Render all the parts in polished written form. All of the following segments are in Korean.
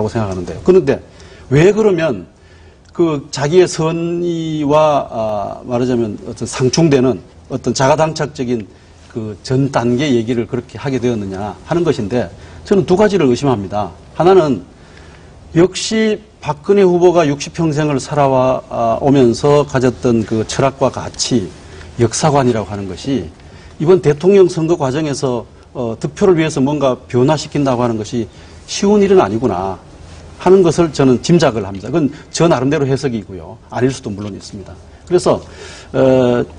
생각하는데요. 그런데 왜 그러면 그 자기의 선의와 말하자면 어떤 상충되는 어떤 자가당착적인 그 전 단계 얘기를 그렇게 하게 되었느냐 하는 것인데 저는 두 가지를 의심합니다. 하나는 역시 박근혜 후보가 60평생을 살아오면서 가졌던 그 철학과 가치, 역사관이라고 하는 것이 이번 대통령 선거 과정에서 득표를 위해서 뭔가 변화시킨다고 하는 것이 쉬운 일은 아니구나 하는 것을 저는 짐작을 합니다. 그건 저 나름대로 해석이고요. 아닐 수도 물론 있습니다. 그래서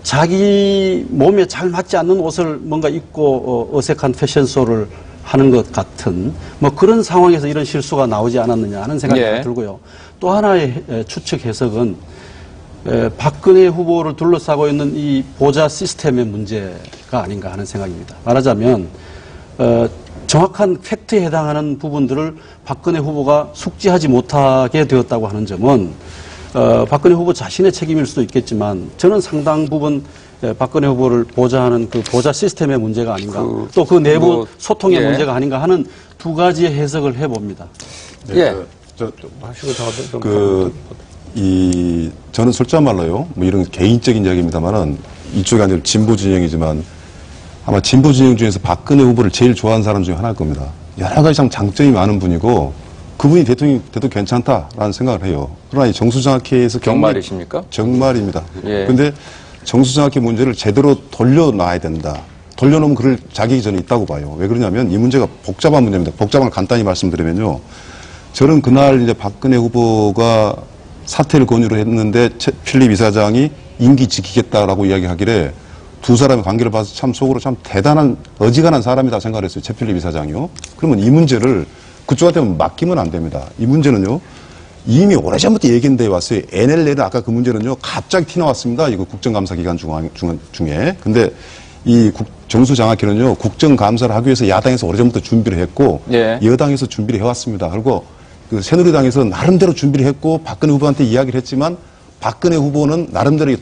자기 몸에 잘 맞지 않는 옷을 뭔가 입고 어색한 패션쇼를 하는 것 같은 뭐 그런 상황에서 이런 실수가 나오지 않았느냐 하는 생각이 들고요. 또 하나의 추측 해석은 박근혜 후보를 둘러싸고 있는 이 보좌 시스템의 문제가 아닌가 하는 생각입니다. 말하자면 정확한 팩트에 해당하는 부분들을 박근혜 후보가 숙지하지 못하게 되었다고 하는 점은 박근혜 후보 자신의 책임일 수도 있겠지만 저는 상당 부분 박근혜 후보를 보좌하는 그 보좌 시스템의 문제가 아닌가 또 그 내부 소통의 문제가 아닌가 하는 두 가지의 해석을 해봅니다. 네, 저는 솔직한 말로요, 뭐 이런 개인적인 이야기입니다만은 이쪽이 아니라 진보 진영이지만 아마 진보 진영 중에서 박근혜 후보를 제일 좋아하는 사람 중에 하나일 겁니다. 여러 가지 참 장점이 많은 분이고 그분이 대통령이 돼도 괜찮다라는 생각을 해요. 그러나 이 정수장학회에서 정말이십니까? 정말입니다. 그런데 정수장학회 문제를 제대로 돌려놔야 된다. 돌려놓으면 그럴 자격이 저는 있다고 봐요. 왜 그러냐면 이 문제가 복잡한 문제입니다. 복잡한 걸 간단히 말씀드리면요. 저는 그날 이제 박근혜 후보가 사퇴를 권유를 했는데 필립 이사장이 임기 지키겠다라고 이야기하길래 두 사람의 관계를 봐서 참 속으로 참 대단한 어지간한 사람이다 생각을 했어요. 최필립 이사장이요. 그러면 이 문제를 그쪽한테 맡기면 안 됩니다. 이 문제는요. 이미 오래전부터 얘기인데 왔어요. NLL은 아까 그 문제는요. 갑자기 튀어나왔습니다. 이거 국정감사 기간 중에. 근데 이 정수장학회는요. 국정감사를 하기 위해서 야당에서 오래전부터 준비를 했고 여당에서 준비를 해왔습니다. 그리고 그 새누리당에서 나름대로 준비를 했고 박근혜 후보한테 이야기를 했지만 박근혜 후보는 나름대로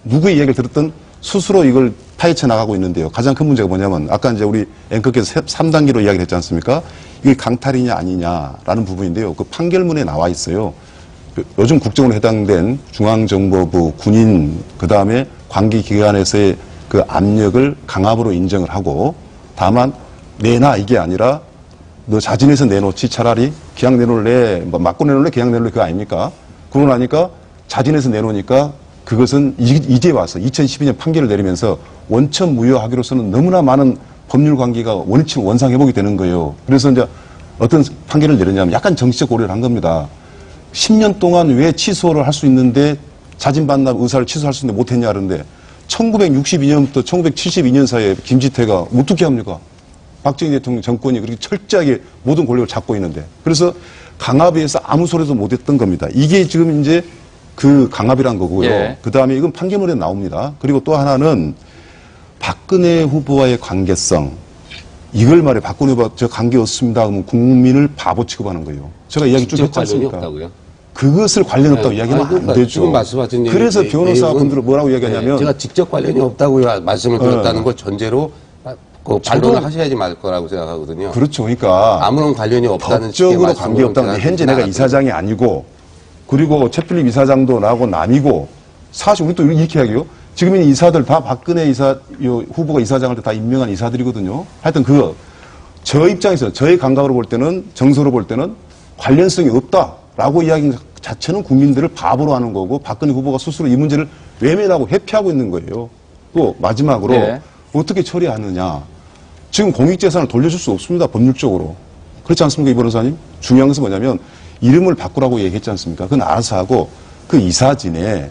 누구의 이야기를 들었든 스스로 이걸 파헤쳐 나가고 있는데요. 가장 큰 문제가 뭐냐면 아까 이제 우리 앵커께서 3단계로 이야기를 했지 않습니까? 이게 강탈이냐 아니냐라는 부분인데요. 그 판결문에 나와 있어요. 요즘 국정으로 해당된 중앙정보부, 군인, 그다음에 관계기관에서의 그 압력을 강압으로 인정을 하고 다만 내놔 이게 아니라 너 자진해서 내놓지 차라리 그냥 내놓을래, 뭐 맞고 내놓을래, 그냥 내놓을래 그거 아닙니까? 그러고 나니까 자진해서 내놓으니까 그것은 이제 와서 2012년 판결을 내리면서 원천 무효하기로서는 너무나 많은 법률 관계가 원상 회복이 되는 거예요. 그래서 이제 어떤 판결을 내렸냐면 약간 정치적 고려를 한 겁니다. 10년 동안 왜 취소를 할 수 있는데 자진 반납 의사를 취소할 수 있는데 못했냐 하는데 1962년부터 1972년 사이에 김지태가 어떻게 합니까? 박정희 대통령 정권이 그렇게 철저하게 모든 권력을 잡고 있는데 그래서 강압에 의해서 아무 소리도 못했던 겁니다. 이게 지금 이제 그 강압이란 거고요. 그 다음에 이건 판결문에 나옵니다. 그리고 또 하나는 박근혜 후보와의 관계성. 이걸 말해 박근혜 후보와 저 관계 없습니다. 그러면 국민을 바보 취급하는 거예요. 제가 이야기 쭉 했지 않습니까? 그것을 관련 없다고 이야기하면 안 되죠. 지금 말씀하신 그래서 변호사분들은 뭐라고 이야기하냐면 제가 직접 관련이 없다고 말씀을 드렸다는 걸 전제로 그 반론을 하셔야지 말 거라고 생각하거든요. 그렇죠. 그러니까 아무런 관련이 없다는 법적으로 관계 없다는 현재 내가 이사장이 아니고 그리고 최필립 이사장도 나하고 남이고 사실 우리 또 이렇게 이야기해요. 지금 이 이사들 다 박근혜 후보가 이사장할 때 다 임명한 이사들이거든요. 하여튼 저 입장에서 저의 감각으로 볼 때는 정서로 볼 때는 관련성이 없다라고 이야기 자체는 국민들을 바보로 하는 거고 박근혜 후보가 스스로 이 문제를 외면하고 회피하고 있는 거예요. 또 마지막으로 어떻게 처리하느냐. 지금 공익재산을 돌려줄 수 없습니다. 법률적으로. 그렇지 않습니까? 이 변호사님? 중요한 것은 뭐냐면 이름을 바꾸라고 얘기했지 않습니까? 그건 알아서 하고 그 이사진에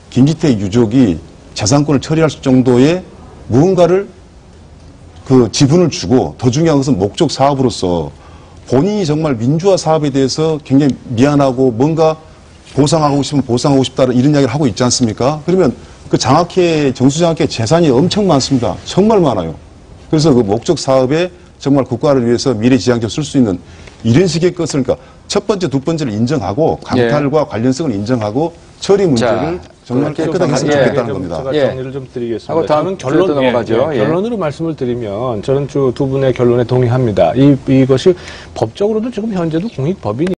김지태 유족이 재산권을 처리할 정도의 무언가를 그 지분을 주고 더 중요한 것은 목적 사업으로서 본인이 정말 민주화 사업에 대해서 굉장히 미안하고 뭔가 보상하고 싶으면 보상하고 싶다 이런 이야기를 하고 있지 않습니까? 그러면 그 정수장학회 재산이 엄청 많습니다. 정말 많아요. 그래서 그 목적 사업에 정말 국가를 위해서 미래지향적으로 쓸 수 있는 이런 식의 것을 그러니까 첫 번째, 두 번째를 인정하고 강탈과 관련성을 인정하고 처리 문제를 정말 깨끗하게 했으면 좋겠다는 겁니다. 제가 정리를 좀 드리겠습니다. 다음 결론 넘어가죠. 결론으로 말씀을 드리면 저는 두 분의 결론에 동의합니다. 이것이 법적으로도 지금 현재도 공익법인이